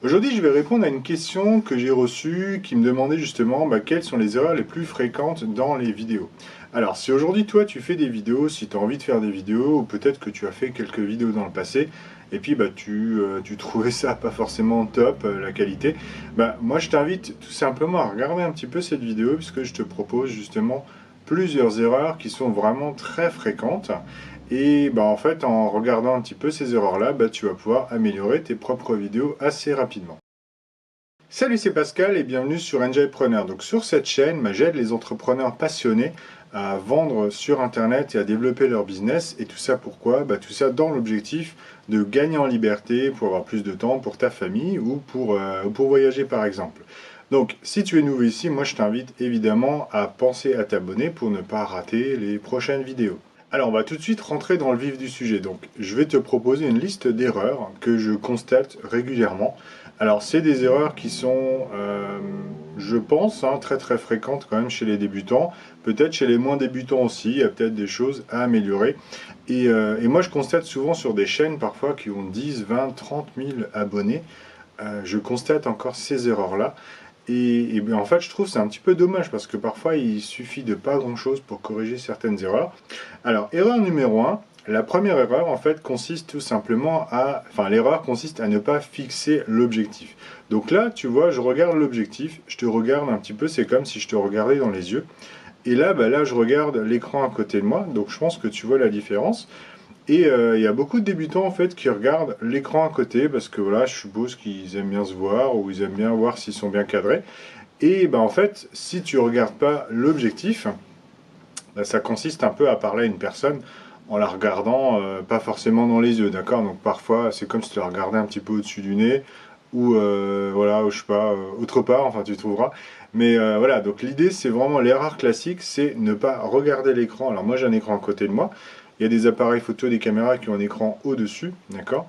Aujourd'hui, je vais répondre à une question que j'ai reçue qui me demandait justement quelles sont les erreurs les plus fréquentes dans les vidéos. Alors, si aujourd'hui toi tu fais des vidéos, si tu as envie de faire des vidéos, ou peut-être que tu as fait quelques vidéos dans le passé, et puis tu trouvais ça pas forcément top, la qualité, moi je t'invite tout simplement à regarder un petit peu cette vidéo, puisque je te propose justement plusieurs erreurs qui sont vraiment très fréquentes. Et en fait, en regardant un petit peu ces erreurs-là, tu vas pouvoir améliorer tes propres vidéos assez rapidement. Salut, c'est Pascal et bienvenue sur Enjoypreneur. Donc sur cette chaîne, j'aide les entrepreneurs passionnés à vendre sur Internet et à développer leur business. Et tout ça pourquoi? Tout ça dans l'objectif de gagner en liberté pour avoir plus de temps pour ta famille ou pour voyager par exemple. Donc si tu es nouveau ici, moi je t'invite évidemment à penser à t'abonner pour ne pas rater les prochaines vidéos. Alors, on va tout de suite rentrer dans le vif du sujet. Donc, je vais te proposer une liste d'erreurs que je constate régulièrement. Alors, c'est des erreurs qui sont, je pense, très très fréquentes quand même chez les débutants. Peut-être chez les moins débutants aussi, il y a peut-être des choses à améliorer. Et moi, je constate souvent sur des chaînes parfois qui ont 10, 20, 30 000 abonnés, je constate encore ces erreurs-là. En fait, je trouve que c'est un petit peu dommage parce que parfois il suffit de pas grand-chose pour corriger certaines erreurs. Alors, erreur numéro un, la première erreur en fait consiste tout simplement l'erreur consiste à ne pas fixer l'objectif. Donc là, tu vois, je regarde l'objectif, je te regarde un petit peu, c'est comme si je te regardais dans les yeux. Et là, je regarde l'écran à côté de moi, donc je pense que tu vois la différence. Et il y a beaucoup de débutants en fait qui regardent l'écran à côté parce que voilà, je suppose qu'ils aiment bien se voir ou ils aiment bien voir s'ils sont bien cadrés. Et en fait, si tu regardes pas l'objectif, ça consiste un peu à parler à une personne en la regardant pas forcément dans les yeux, d'accord? Donc parfois, c'est comme si tu la regardais un petit peu au-dessus du nez ou voilà, ou je sais pas, autre part, enfin tu trouveras. Mais voilà, donc l'idée c'est vraiment l'erreur classique, c'est ne pas regarder l'écran. Alors moi j'ai un écran à côté de moi, il y a des appareils photo, des caméras qui ont un écran au-dessus, d'accord?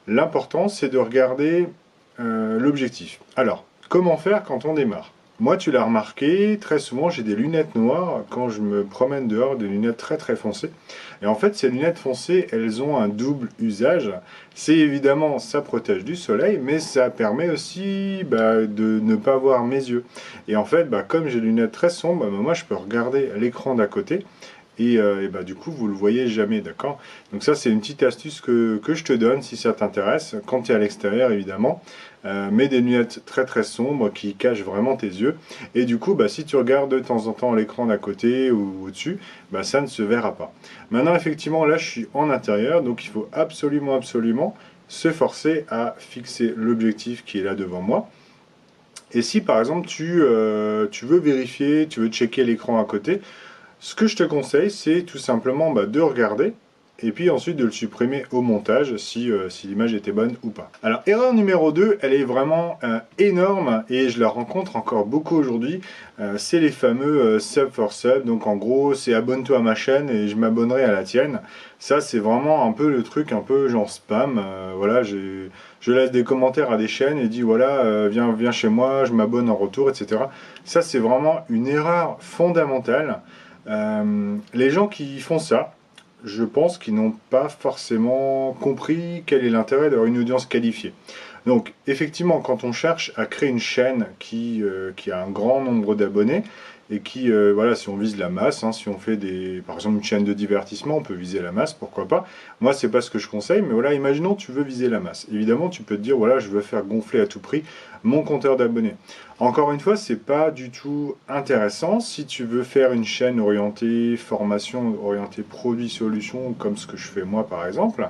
L'important c'est de regarder l'objectif. Alors, comment faire quand on démarre? Moi, tu l'as remarqué, très souvent j'ai des lunettes noires quand je me promène dehors, des lunettes très très foncées. Et en fait, ces lunettes foncées, elles ont un double usage. C'est évidemment, ça protège du soleil, mais ça permet aussi de ne pas voir mes yeux. Et en fait, comme j'ai des lunettes très sombres, moi je peux regarder l'écran d'à côté. Du coup, vous le voyez jamais, d'accord? Donc ça, c'est une petite astuce que je te donne si ça t'intéresse, quand tu es à l'extérieur, évidemment. Mets des lunettes très très sombres qui cachent vraiment tes yeux. Et du coup, si tu regardes de temps en temps l'écran d'à côté ou au-dessus, ça ne se verra pas. Maintenant, effectivement, là, je suis en intérieur, donc il faut absolument, absolument se forcer à fixer l'objectif qui est là devant moi. Et si, par exemple, tu veux vérifier, tu veux checker l'écran à côté, ce que je te conseille, c'est tout simplement de regarder et puis ensuite de le supprimer au montage si l'image était bonne ou pas. Alors, erreur numéro 2, elle est vraiment énorme et je la rencontre encore beaucoup aujourd'hui. C'est les fameux sub for sub. Donc en gros, c'est abonne-toi à ma chaîne et je m'abonnerai à la tienne. Ça, c'est vraiment un peu le truc un peu genre spam. Voilà, je laisse des commentaires à des chaînes et dis voilà, viens chez moi, je m'abonne en retour, etc. Ça, c'est vraiment une erreur fondamentale. Les gens qui font ça, je pense qu'ils n'ont pas forcément compris quel est l'intérêt d'avoir une audience qualifiée. Donc, effectivement, quand on cherche à créer une chaîne qui a un grand nombre d'abonnés, et voilà, si on vise la masse, si on fait par exemple une chaîne de divertissement, on peut viser la masse, pourquoi pas. Moi, c'est pas ce que je conseille, mais voilà, imaginons tu veux viser la masse. Évidemment, tu peux te dire, voilà, je veux faire gonfler à tout prix mon compteur d'abonnés. Encore une fois, c'est pas du tout intéressant. Si tu veux faire une chaîne orientée formation, orientée produits, solutions, comme ce que je fais moi par exemple,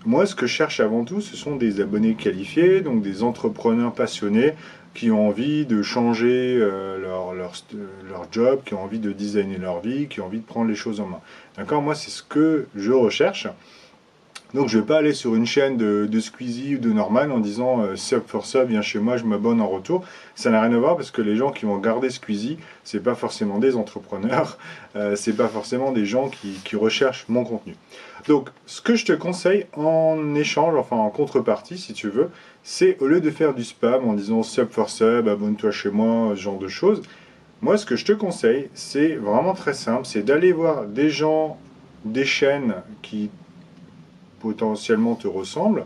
moi, ce que je cherche avant tout, ce sont des abonnés qualifiés, donc des entrepreneurs passionnés qui ont envie de changer leur job, qui ont envie de designer leur vie, qui ont envie de prendre les choses en main. D'accord? Moi, c'est ce que je recherche. Donc je ne vais pas aller sur une chaîne de Squeezie ou de Norman en disant sub for sub, viens chez moi, je m'abonne en retour. Ça n'a rien à voir parce que les gens qui vont garder Squeezie, c'est pas forcément des entrepreneurs, c'est pas forcément des gens qui recherchent mon contenu. Donc ce que je te conseille en échange, enfin en contrepartie si tu veux, c'est au lieu de faire du spam en disant sub for sub, abonne-toi chez moi, ce genre de choses, moi ce que je te conseille, c'est vraiment très simple, c'est d'aller voir des gens, des chaînes qui potentiellement te ressemblent,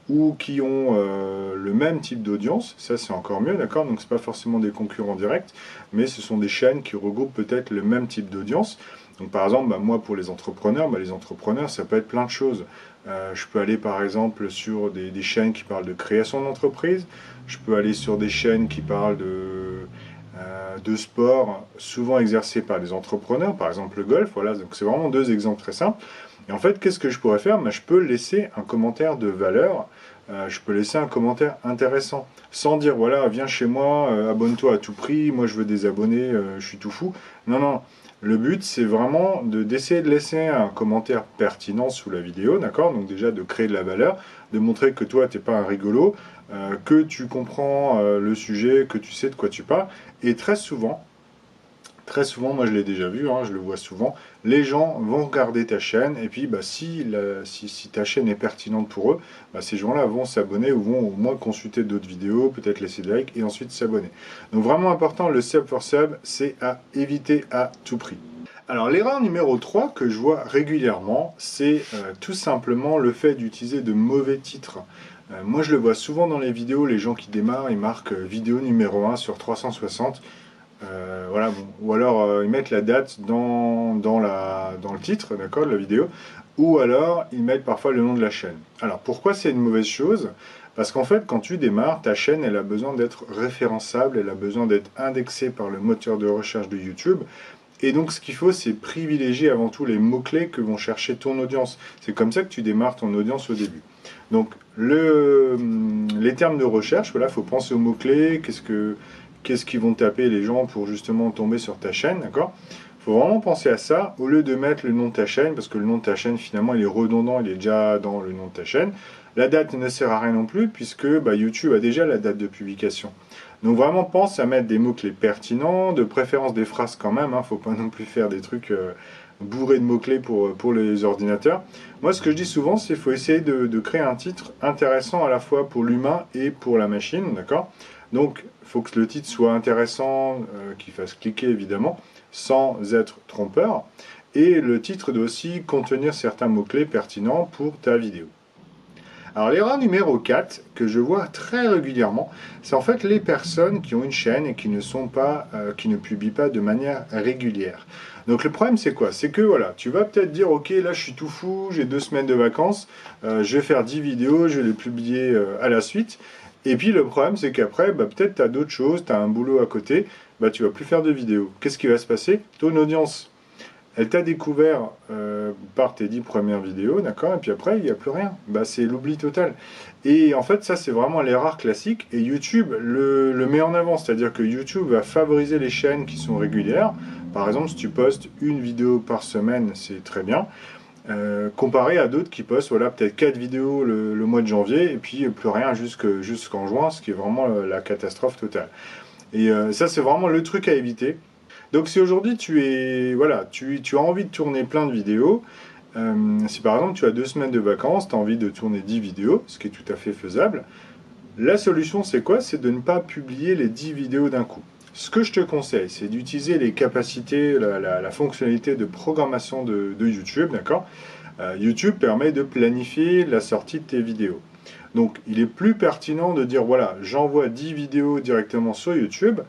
ou qui ont le même type d'audience, ça c'est encore mieux, d'accord? Donc c'est pas forcément des concurrents directs, mais ce sont des chaînes qui regroupent peut-être le même type d'audience. Donc par exemple, moi pour les entrepreneurs ça peut être plein de choses. Je peux aller par exemple sur des chaînes qui parlent de création d'entreprise, je peux aller sur des chaînes qui parlent de sport, souvent exercé par des entrepreneurs, par exemple le golf, voilà, donc c'est vraiment deux exemples très simples. Et en fait, qu'est-ce que je pourrais faire? Je peux laisser un commentaire de valeur, je peux laisser un commentaire intéressant, sans dire, voilà, viens chez moi, abonne-toi à tout prix, moi je veux des abonnés, je suis tout fou. Non, non, le but c'est vraiment d'essayer de laisser un commentaire pertinent sous la vidéo, d'accord? Donc déjà de créer de la valeur, de montrer que toi, t'es pas un rigolo, que tu comprends le sujet, que tu sais de quoi tu parles, et très souvent, moi je l'ai déjà vu, je le vois souvent, les gens vont regarder ta chaîne et puis si ta chaîne est pertinente pour eux, ces gens-là vont s'abonner ou vont au moins consulter d'autres vidéos, peut-être laisser des likes et ensuite s'abonner. Donc vraiment important, le sub for sub, c'est à éviter à tout prix. Alors l'erreur numéro 3 que je vois régulièrement, c'est tout simplement le fait d'utiliser de mauvais titres. Moi je le vois souvent dans les vidéos, les gens qui démarrent, ils marquent vidéo numéro 1 sur 360. Voilà, bon. Ou alors ils mettent la date dans le titre, d'accord, de la vidéo, ou alors ils mettent parfois le nom de la chaîne. Alors pourquoi c'est une mauvaise chose? Parce qu'en fait, quand tu démarres, ta chaîne, elle a besoin d'être référençable, elle a besoin d'être indexée par le moteur de recherche de YouTube. Et donc ce qu'il faut, c'est privilégier avant tout les mots-clés que vont chercher ton audience. C'est comme ça que tu démarres ton audience au début. Donc les termes de recherche, voilà, il faut penser aux mots-clés, qu'est-ce qu'ils vont taper les gens pour justement tomber sur ta chaîne, d'accord? Il faut vraiment penser à ça, au lieu de mettre le nom de ta chaîne, parce que le nom de ta chaîne, finalement, il est redondant, il est déjà dans le nom de ta chaîne. La date ne sert à rien non plus, puisque YouTube a déjà la date de publication. Donc vraiment, pense à mettre des mots-clés pertinents, de préférence des phrases quand même, faut pas non plus faire des trucs bourrés de mots-clés pour les ordinateurs. Moi, ce que je dis souvent, c'est qu'il faut essayer de créer un titre intéressant à la fois pour l'humain et pour la machine, d'accord? Donc, il faut que le titre soit intéressant, qu'il fasse cliquer évidemment, sans être trompeur. Et le titre doit aussi contenir certains mots-clés pertinents pour ta vidéo. Alors l'erreur numéro 4, que je vois très régulièrement, c'est en fait les personnes qui ont une chaîne et qui ne publient pas de manière régulière. Donc le problème c'est quoi? C'est que voilà, tu vas peut-être dire ok là je suis tout fou, j'ai 2 semaines de vacances, je vais faire 10 vidéos, je vais les publier à la suite. Et puis le problème c'est qu'après, peut-être tu as d'autres choses, tu as un boulot à côté, tu vas plus faire de vidéos. Qu'est-ce qui va se passer? Ton audience, elle t'a découvert par tes 10 premières vidéos, d'accord? Et puis après, il n'y a plus rien. C'est l'oubli total. Et en fait, ça, c'est vraiment l'erreur classique. Et YouTube le met en avant. C'est-à-dire que YouTube va favoriser les chaînes qui sont régulières. Par exemple, si tu postes une vidéo par semaine, c'est très bien. Comparé à d'autres qui postent peut-être 4 vidéos le mois de janvier et puis plus rien jusqu'en juin, ce qui est vraiment la catastrophe totale. Et ça, c'est vraiment le truc à éviter. Donc si aujourd'hui tu as envie de tourner plein de vidéos, si par exemple tu as 2 semaines de vacances, tu as envie de tourner 10 vidéos, ce qui est tout à fait faisable, la solution c'est quoi? C'est de ne pas publier les 10 vidéos d'un coup. Ce que je te conseille, c'est d'utiliser les capacités, la fonctionnalité de programmation de YouTube, d'accord? YouTube permet de planifier la sortie de tes vidéos. Donc il est plus pertinent de dire voilà, j'envoie 10 vidéos directement sur YouTube,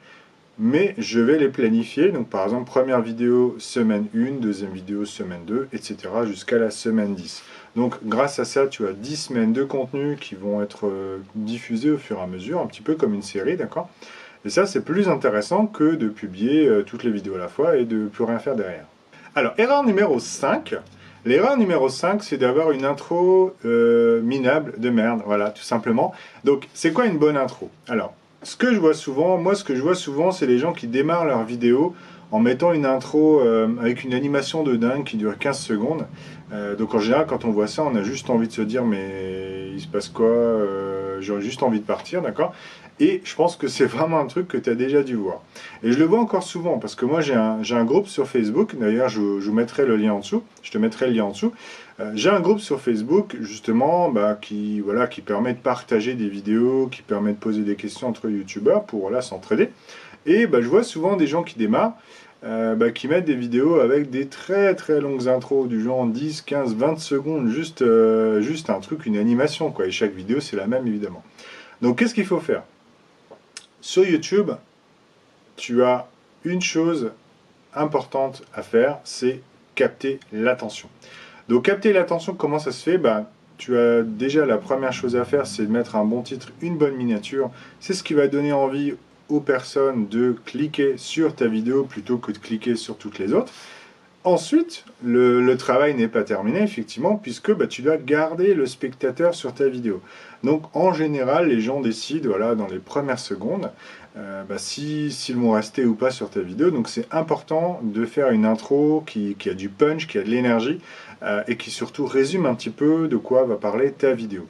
mais je vais les planifier. Donc par exemple, première vidéo semaine 1, deuxième vidéo semaine 2, etc. jusqu'à la semaine 10. Donc grâce à ça, tu as 10 semaines de contenu qui vont être diffusés au fur et à mesure, un petit peu comme une série, d'accord? Et ça, c'est plus intéressant que de publier toutes les vidéos à la fois et de plus rien faire derrière. Alors, erreur numéro 5. L'erreur numéro 5, c'est d'avoir une intro minable de merde, voilà, tout simplement. Donc, c'est quoi une bonne intro? Alors, ce que je vois souvent, c'est les gens qui démarrent leur vidéo en mettant une intro avec une animation de dingue qui dure 15 secondes. Donc en général, quand on voit ça, on a juste envie de se dire mais il se passe quoi? J'aurais juste envie de partir, d'accord? Et je pense que c'est vraiment un truc que tu as déjà dû voir. Et je le vois encore souvent, parce que moi j'ai un groupe sur Facebook, d'ailleurs je vous mettrai le lien en dessous, je te mettrai le lien en dessous. J'ai un groupe sur Facebook, justement, qui permet de partager des vidéos, qui permet de poser des questions entre youtubeurs pour s'entraider. Et je vois souvent des gens qui démarrent, qui mettent des vidéos avec des très très longues intros, du genre 10, 15, 20 secondes, juste un truc, une animation, quoi. Et chaque vidéo, c'est la même, évidemment. Donc, qu'est-ce qu'il faut faire? Sur YouTube, tu as une chose importante à faire, c'est capter l'attention. Donc, capter l'attention, comment ça se fait? Tu as déjà la première chose à faire, c'est de mettre un bon titre, une bonne miniature. C'est ce qui va donner envie aux personnes de cliquer sur ta vidéo plutôt que de cliquer sur toutes les autres. Ensuite, le travail n'est pas terminé, effectivement, puisque tu dois garder le spectateur sur ta vidéo. Donc, en général, les gens décident, voilà, dans les premières secondes, s'ils vont rester ou pas sur ta vidéo. Donc, c'est important de faire une intro qui a du punch, qui a de l'énergie, et qui surtout résume un petit peu de quoi va parler ta vidéo.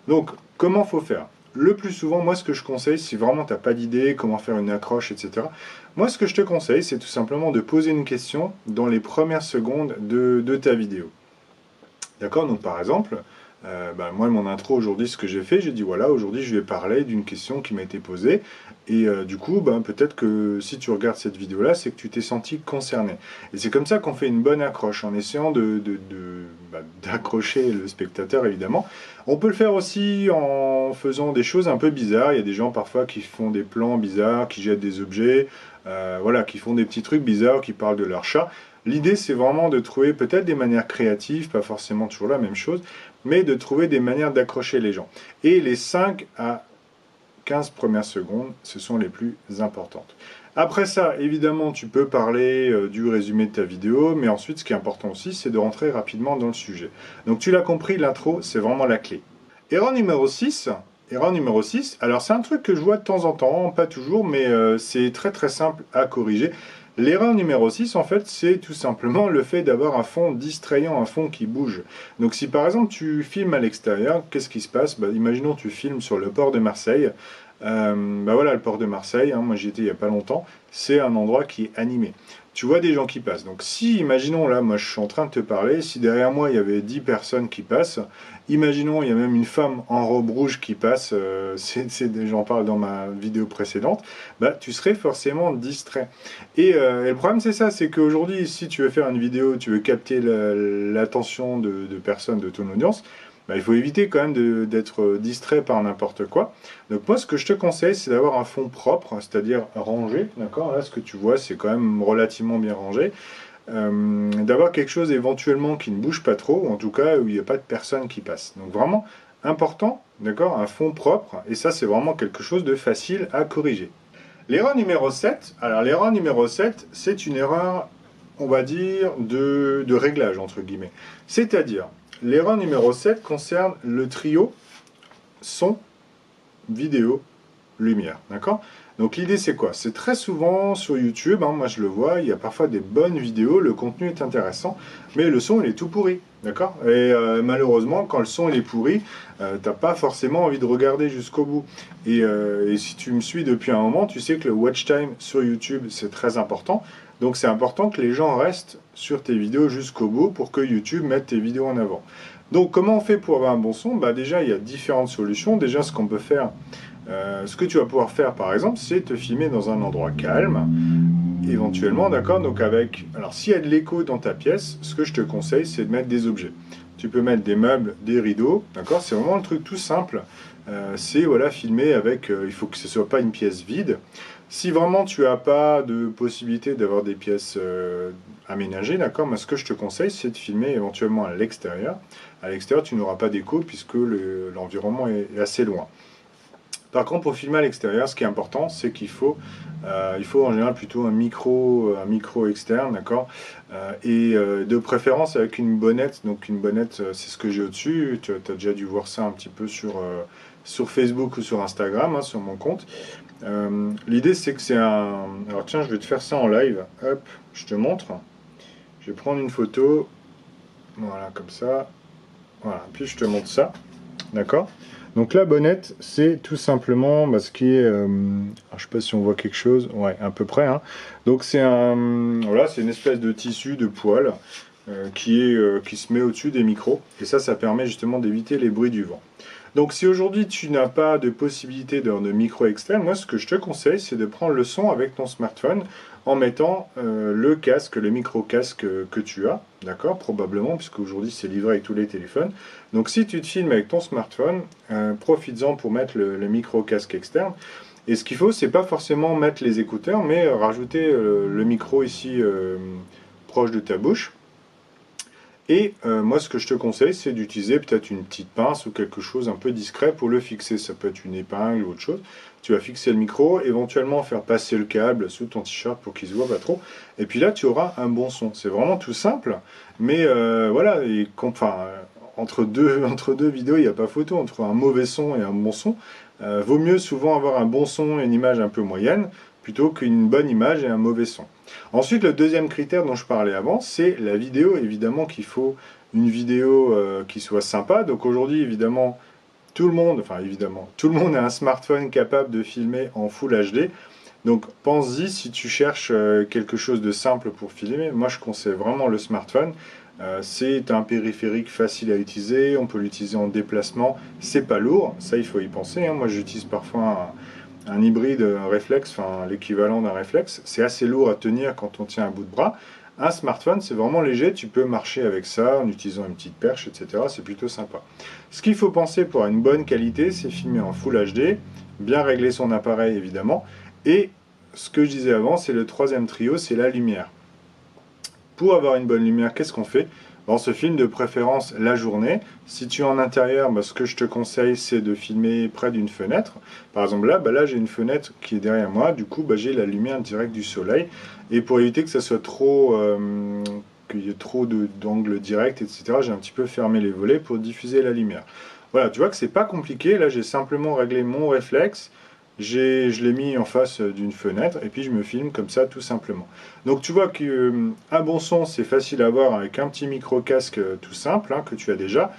Donc, comment faut faire? Le plus souvent, moi, ce que je conseille, si vraiment tu n'as pas d'idée, comment faire une accroche, etc., moi, ce que je te conseille, c'est tout simplement de poser une question dans les premières secondes de ta vidéo. D'accord? Donc, par exemple, moi, mon intro aujourd'hui, ce que j'ai fait, j'ai dit, voilà, aujourd'hui, je vais parler d'une question qui m'a été posée. Et du coup, peut-être que si tu regardes cette vidéo-là, c'est que tu t'es senti concerné. Et c'est comme ça qu'on fait une bonne accroche, en essayant d'accrocher le spectateur, évidemment. On peut le faire aussi en faisant des choses un peu bizarres. Il y a des gens parfois qui font des plans bizarres, qui jettent des objets, voilà, qui font des petits trucs bizarres, qui parlent de leur chat. L'idée, c'est vraiment de trouver peut-être des manières créatives, pas forcément toujours la même chose, mais de trouver des manières d'accrocher les gens. Et les 5 à 15 premières secondes, ce sont les plus importantes. Après ça, évidemment, tu peux parler du résumé de ta vidéo, mais ensuite, ce qui est important aussi, c'est de rentrer rapidement dans le sujet. Donc, tu l'as compris, l'intro, c'est vraiment la clé. Erreur numéro 6. Erreur numéro 6. Alors, c'est un truc que je vois de temps en temps, pas toujours, mais c'est très très simple à corriger. L'erreur numéro 6, en fait, c'est tout simplement le fait d'avoir un fond distrayant, un fond qui bouge. Donc si par exemple tu filmes à l'extérieur, qu'est-ce qui se passe? Imaginons tu filmes sur le port de Marseille. Voilà, le port de Marseille, hein, moi j'y étais il n'y a pas longtemps, c'est un endroit qui est animé. Tu vois des gens qui passent. Donc si, imaginons là, moi je suis en train de te parler, si derrière moi il y avait 10 personnes qui passent, imaginons il y a même une femme en robe rouge qui passe, j'en parle dans ma vidéo précédente, tu serais forcément distrait. Et le problème c'est ça, c'est qu'aujourd'hui si tu veux faire une vidéo, tu veux capter l'attention de personnes de ton audience, il faut éviter quand même d'être distrait par n'importe quoi. Donc moi, ce que je te conseille, c'est d'avoir un fond propre, c'est-à-dire rangé, d'accord? Là, ce que tu vois, c'est quand même relativement bien rangé. D'avoir quelque chose éventuellement qui ne bouge pas trop, ou en tout cas où il n'y a pas de personne qui passe. Donc vraiment, important, d'accord? Un fond propre, et ça, c'est vraiment quelque chose de facile à corriger. L'erreur numéro 7, alors l'erreur numéro 7, c'est une erreur, on va dire, de réglage, entre guillemets. C'est-à-dire, l'erreur numéro 7 concerne le trio son, vidéo, lumière. D'accord? Donc l'idée c'est quoi? C'est très souvent sur YouTube, moi je le vois, il y a parfois des bonnes vidéos, le contenu est intéressant, mais le son il est tout pourri. D'accord? Et malheureusement, quand le son il est pourri, t'as pas forcément envie de regarder jusqu'au bout. Et si tu me suis depuis un moment, tu sais que le watch time sur YouTube c'est très important. Donc c'est important que les gens restent sur tes vidéos jusqu'au bout pour que YouTube mette tes vidéos en avant. Donc comment on fait pour avoir un bon son? Déjà il y a différentes solutions. Déjà ce qu'on peut faire, ce que tu vas pouvoir faire par exemple, c'est te filmer dans un endroit calme, éventuellement, d'accord? Donc alors s'il y a de l'écho dans ta pièce, ce que je te conseille c'est de mettre des objets. Tu peux mettre des meubles, des rideaux, d'accord? C'est vraiment le truc tout simple. C'est voilà, filmer avec, il faut que ce ne soit pas une pièce vide. Si vraiment tu n'as pas de possibilité d'avoir des pièces aménagées, d'accord, ce que je te conseille, c'est de filmer éventuellement à l'extérieur. À l'extérieur, tu n'auras pas d'écho puisque l'environnement est assez loin. Par contre, pour filmer à l'extérieur, ce qui est important, c'est qu'il faut en général plutôt un micro externe, d'accord, et de préférence avec une bonnette. Donc une bonnette, c'est ce que j'ai au-dessus. Tu as déjà dû voir ça un petit peu sur Facebook ou sur Instagram, sur mon compte. L'idée c'est que c'est un... Alors tiens, je vais te faire ça en live. Hop, je te montre. Je vais prendre une photo. Voilà, comme ça. Voilà, puis je te montre ça. D'accord? Donc la bonnette, c'est tout simplement ce qui est... alors, je sais pas si on voit quelque chose. Ouais, à peu près. Hein. Donc c'est voilà, c'est une espèce de tissu de poil qui se met au-dessus des micros. Et ça permet justement d'éviter les bruits du vent. Donc si aujourd'hui tu n'as pas de possibilité de micro externe, moi ce que je te conseille c'est de prendre le son avec ton smartphone en mettant le casque, le micro-casque que tu as, d'accord, probablement, puisque aujourd'hui c'est livré avec tous les téléphones. Donc si tu te filmes avec ton smartphone, profites-en pour mettre le micro-casque externe. Et ce qu'il faut, c'est pas forcément mettre les écouteurs, mais rajouter le micro ici proche de ta bouche. Et moi, ce que je te conseille, c'est d'utiliser peut-être une petite pince ou quelque chose un peu discret pour le fixer. Ça peut être une épingle ou autre chose. Tu vas fixer le micro, éventuellement faire passer le câble sous ton t-shirt pour qu'il se voit pas trop. Et puis là, tu auras un bon son. C'est vraiment tout simple, mais voilà. Et entre deux vidéos, il n'y a pas photo. Entre un mauvais son et un bon son, vaut mieux souvent avoir un bon son et une image un peu moyenne, plutôt qu'une bonne image et un mauvais son. Ensuite, le deuxième critère dont je parlais avant, c'est la vidéo. Évidemment qu'il faut une vidéo qui soit sympa. Donc aujourd'hui, évidemment, tout le monde a un smartphone capable de filmer en Full HD. Donc pense-y si tu cherches quelque chose de simple pour filmer. Moi, je conseille vraiment le smartphone. C'est un périphérique facile à utiliser. On peut l'utiliser en déplacement. C'est pas lourd. Ça, il faut y penser, hein. Moi, j'utilise parfois un hybride, un réflexe, enfin l'équivalent d'un réflexe. C'est assez lourd à tenir quand on tient un bout de bras. Un smartphone, c'est vraiment léger, tu peux marcher avec ça en utilisant une petite perche, etc. C'est plutôt sympa. Ce qu'il faut penser pour une bonne qualité, c'est filmer en Full HD, bien régler son appareil évidemment, et ce que je disais avant, c'est le troisième trio, c'est la lumière. Pour avoir une bonne lumière, qu'est-ce qu'on fait? On se filme de préférence la journée. Si tu es en intérieur, ce que je te conseille, c'est de filmer près d'une fenêtre. Par exemple, là j'ai une fenêtre qui est derrière moi. Du coup, j'ai la lumière directe du soleil. Et pour éviter que ça soit trop, qu'il y ait trop d'angles directs, etc., j'ai un petit peu fermé les volets pour diffuser la lumière. Voilà, tu vois que c'est pas compliqué. Là, j'ai simplement réglé mon réflexe. Je l'ai mis en face d'une fenêtre et puis je me filme comme ça tout simplement. Donc tu vois qu'un bon son c'est facile à avoir avec un petit micro casque tout simple hein, que tu as déjà.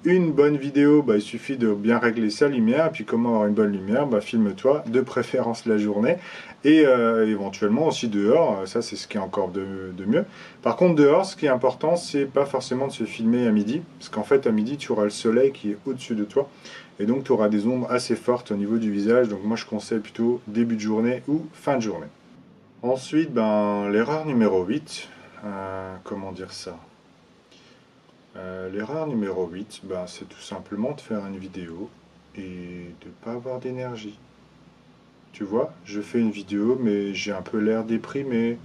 Une bonne vidéo, il suffit de bien régler sa lumière. Et puis comment avoir une bonne lumière, filme-toi de préférence la journée et éventuellement aussi dehors. Ça c'est ce qui est encore de mieux. Par contre dehors, ce qui est important, c'est pas forcément de se filmer à midi, parce qu'en fait à midi tu auras le soleil qui est au-dessus de toi. Et donc tu auras des ombres assez fortes au niveau du visage, donc moi je conseille plutôt début de journée ou fin de journée. Ensuite, l'erreur numéro 8, comment dire ça? L'erreur numéro 8, c'est tout simplement de faire une vidéo et de ne pas avoir d'énergie. Tu vois, je fais une vidéo mais j'ai un peu l'air déprimé,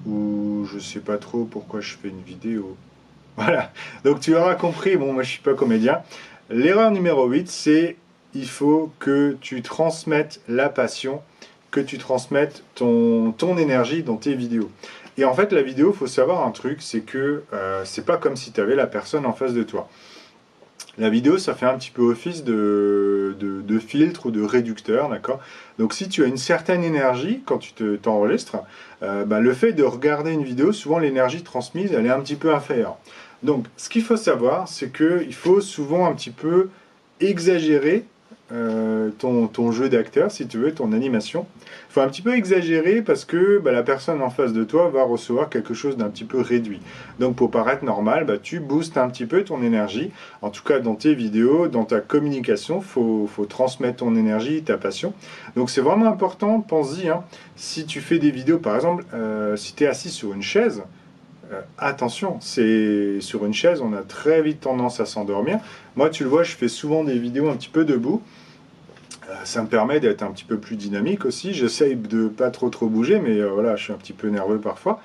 ou je sais pas trop pourquoi je fais une vidéo. Voilà, donc tu auras compris, bon moi je suis pas comédien. L'erreur numéro 8, c'est il faut que tu transmettes la passion, que tu transmettes ton énergie dans tes vidéos. Et en fait, la vidéo, il faut savoir un truc, c'est que c'est pas comme si tu avais la personne en face de toi. La vidéo, ça fait un petit peu office de filtre ou de réducteur, d'accord? Donc si tu as une certaine énergie quand tu t'enregistres, le fait de regarder une vidéo, souvent l'énergie transmise, elle est un petit peu inférieure. Donc ce qu'il faut savoir, c'est qu'il faut souvent un petit peu exagérer ton jeu d'acteur, si tu veux, ton animation. Il faut un petit peu exagérer parce que la personne en face de toi va recevoir quelque chose d'un petit peu réduit. Donc pour paraître normal, tu boostes un petit peu ton énergie. En tout cas dans tes vidéos, dans ta communication, faut transmettre ton énergie, ta passion. Donc c'est vraiment important, pense-y. Hein. Si tu fais des vidéos, par exemple, si tu es assis sur une chaise, attention, c'est sur une chaise, on a très vite tendance à s'endormir. Moi, tu le vois, je fais souvent des vidéos un petit peu debout. Ça me permet d'être un petit peu plus dynamique aussi. J'essaye de pas trop bouger, mais voilà, je suis un petit peu nerveux parfois.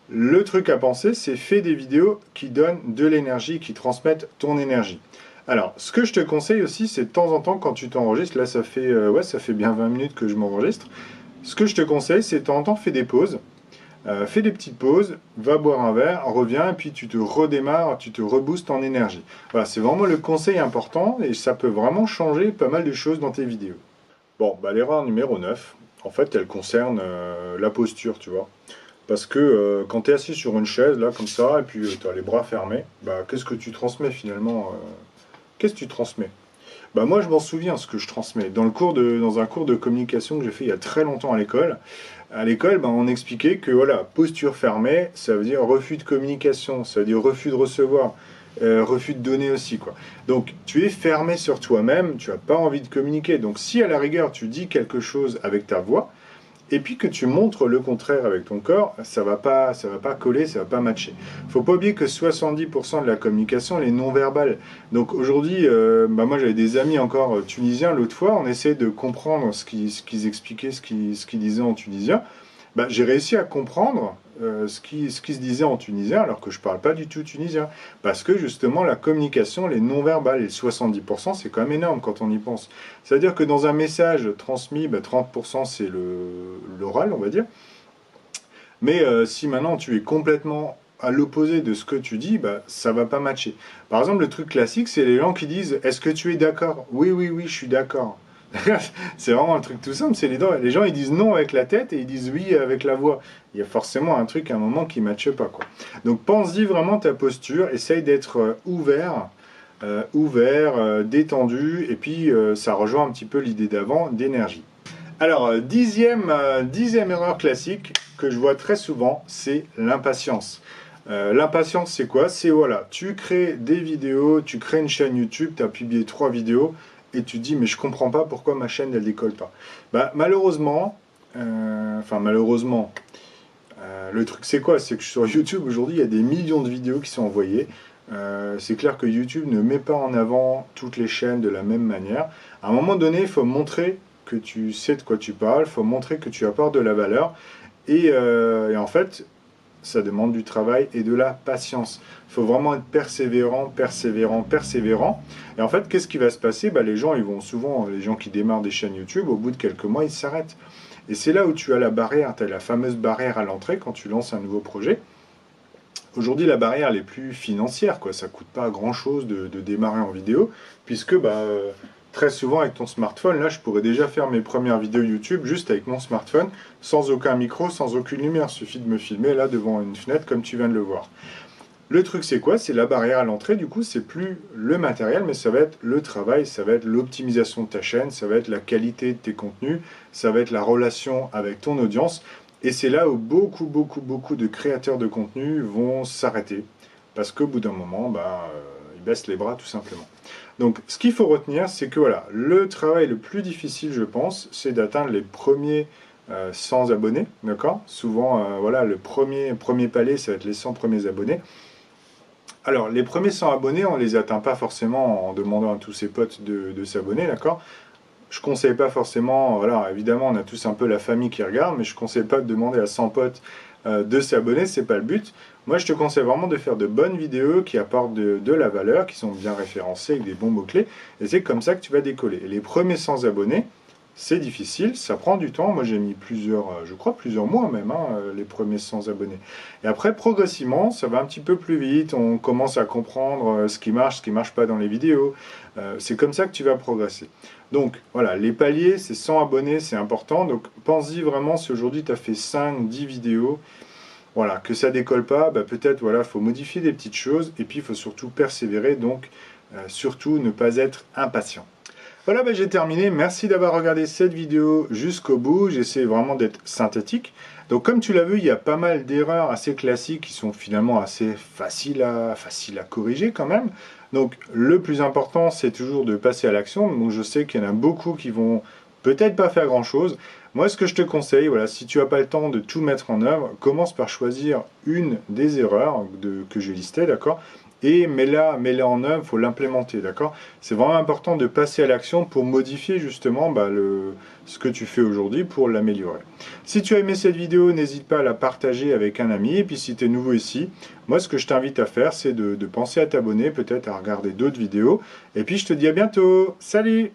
Le truc à penser, c'est fais des vidéos qui donnent de l'énergie, qui transmettent ton énergie. Alors, ce que je te conseille aussi, c'est de temps en temps, quand tu t'enregistres, là ça fait bien 20 minutes que je m'enregistre, ce que je te conseille, c'est de temps en temps, fais des pauses. Fais des petites pauses, va boire un verre, reviens, et puis tu te redémarres, tu te reboostes en énergie. Voilà, c'est vraiment le conseil important, et ça peut vraiment changer pas mal de choses dans tes vidéos. Bon, l'erreur numéro 9, en fait, elle concerne la posture, tu vois. Parce que quand tu es assis sur une chaise, là, comme ça, et puis tu as les bras fermés, qu'est-ce que tu transmets finalement Qu'est-ce que tu transmets? Moi, je m'en souviens ce que je transmets. Dans un cours de communication que j'ai fait il y a très longtemps à l'école, on expliquait que voilà, posture fermée, ça veut dire refus de communication, ça veut dire refus de recevoir. refus de données aussi, quoi. Donc, tu es fermé sur toi-même, tu n'as pas envie de communiquer. Donc, si à la rigueur, tu dis quelque chose avec ta voix, et puis que tu montres le contraire avec ton corps, ça va pas coller, ça va pas matcher. Faut pas oublier que 70% de la communication, elle est non verbale. Donc aujourd'hui, moi j'avais des amis encore tunisiens l'autre fois, on essayait de comprendre ce qu'ils expliquaient, ce qu'ils disaient en tunisien. J'ai réussi à comprendre ce qui se disait en tunisien, alors que je ne parle pas du tout tunisien. Parce que justement, la communication, elle est non-verbale. Et 70%, c'est quand même énorme quand on y pense. C'est-à-dire que dans un message transmis, 30% c'est l'oral, on va dire. Mais si maintenant tu es complètement à l'opposé de ce que tu dis, ça va pas matcher. Par exemple, le truc classique, c'est les gens qui disent « Est-ce que tu es d'accord ?» « Oui, oui, oui, je suis d'accord. » C'est vraiment un truc tout simple, c'est les gens ils disent non avec la tête et ils disent oui avec la voix. Il y a forcément un truc à un moment qui ne matche pas, quoi. Donc pense-y vraiment ta posture, essaye d'être ouvert, détendu, et puis ça rejoint un petit peu l'idée d'avant d'énergie. Alors, dixième erreur classique que je vois très souvent, c'est l'impatience. L'impatience, c'est quoi? C'est voilà, tu crées des vidéos, tu crées une chaîne YouTube, tu as publié 3 vidéos, et tu te dis, mais je comprends pas pourquoi ma chaîne, elle décolle pas. Malheureusement, le truc c'est quoi? C'est que sur YouTube, aujourd'hui, il y a des millions de vidéos qui sont envoyées. C'est clair que YouTube ne met pas en avant toutes les chaînes de la même manière. À un moment donné, il faut montrer que tu sais de quoi tu parles, il faut montrer que tu apportes de la valeur. Et en fait, ça demande du travail et de la patience. Il faut vraiment être persévérant. Et en fait, qu'est-ce qui va se passer? Les gens, les gens qui démarrent des chaînes YouTube, au bout de quelques mois, ils s'arrêtent. Et c'est là où tu as la barrière, tu as la fameuse barrière à l'entrée quand tu lances un nouveau projet. Aujourd'hui, la barrière, elle est plus financière, quoi. Ça ne coûte pas grand-chose de démarrer en vidéo, puisque très souvent avec ton smartphone, là je pourrais déjà faire mes premières vidéos YouTube juste avec mon smartphone, sans aucun micro, sans aucune lumière. Il suffit de me filmer là devant une fenêtre comme tu viens de le voir. Le truc c'est quoi? C'est la barrière à l'entrée, du coup c'est plus le matériel, mais ça va être le travail, ça va être l'optimisation de ta chaîne, ça va être la qualité de tes contenus, ça va être la relation avec ton audience. Et c'est là où beaucoup de créateurs de contenu vont s'arrêter. Parce qu'au bout d'un moment, ils baissent les bras tout simplement. Donc ce qu'il faut retenir, c'est que voilà, le travail le plus difficile, je pense, c'est d'atteindre les premiers 100 abonnés, d'accord? Souvent, voilà, le premier palier, ça va être les 100 premiers abonnés. Alors, les premiers 100 abonnés, on ne les atteint pas forcément en demandant à tous ses potes de s'abonner, d'accord? Je ne conseille pas forcément, voilà, évidemment, on a tous un peu la famille qui regarde, mais je ne conseille pas de demander à 100 potes de s'abonner, c'est pas le but. Moi, je te conseille vraiment de faire de bonnes vidéos qui apportent de la valeur, qui sont bien référencées avec des bons mots-clés, et c'est comme ça que tu vas décoller. Et les premiers 100 abonnés, c'est difficile, ça prend du temps. Moi, j'ai mis plusieurs mois même, les premiers 100 abonnés. Et après, progressivement, ça va un petit peu plus vite. On commence à comprendre ce qui marche pas dans les vidéos. C'est comme ça que tu vas progresser. Donc, voilà, les paliers, c'est 100 abonnés, c'est important. Donc, pense-y vraiment, si aujourd'hui, tu as fait 5, 10 vidéos, voilà, que ça décolle pas, peut-être, voilà, faut modifier des petites choses. Et puis, il faut surtout persévérer. Donc, surtout, ne pas être impatient. Voilà, j'ai terminé. Merci d'avoir regardé cette vidéo jusqu'au bout. J'essaie vraiment d'être synthétique. Donc comme tu l'as vu, il y a pas mal d'erreurs assez classiques qui sont finalement assez faciles à corriger quand même. Donc le plus important, c'est toujours de passer à l'action. Donc je sais qu'il y en a beaucoup qui vont peut-être pas faire grand-chose. Moi, ce que je te conseille, voilà, si tu n'as pas le temps de tout mettre en œuvre, commence par choisir une des erreurs que j'ai listées, d'accord? Et mets-la en œuvre, il faut l'implémenter, d'accord? C'est vraiment important de passer à l'action pour modifier justement ce que tu fais aujourd'hui pour l'améliorer. Si tu as aimé cette vidéo, n'hésite pas à la partager avec un ami. Et puis si tu es nouveau ici, moi ce que je t'invite à faire, c'est de penser à t'abonner, peut-être à regarder d'autres vidéos. Et puis je te dis à bientôt. Salut!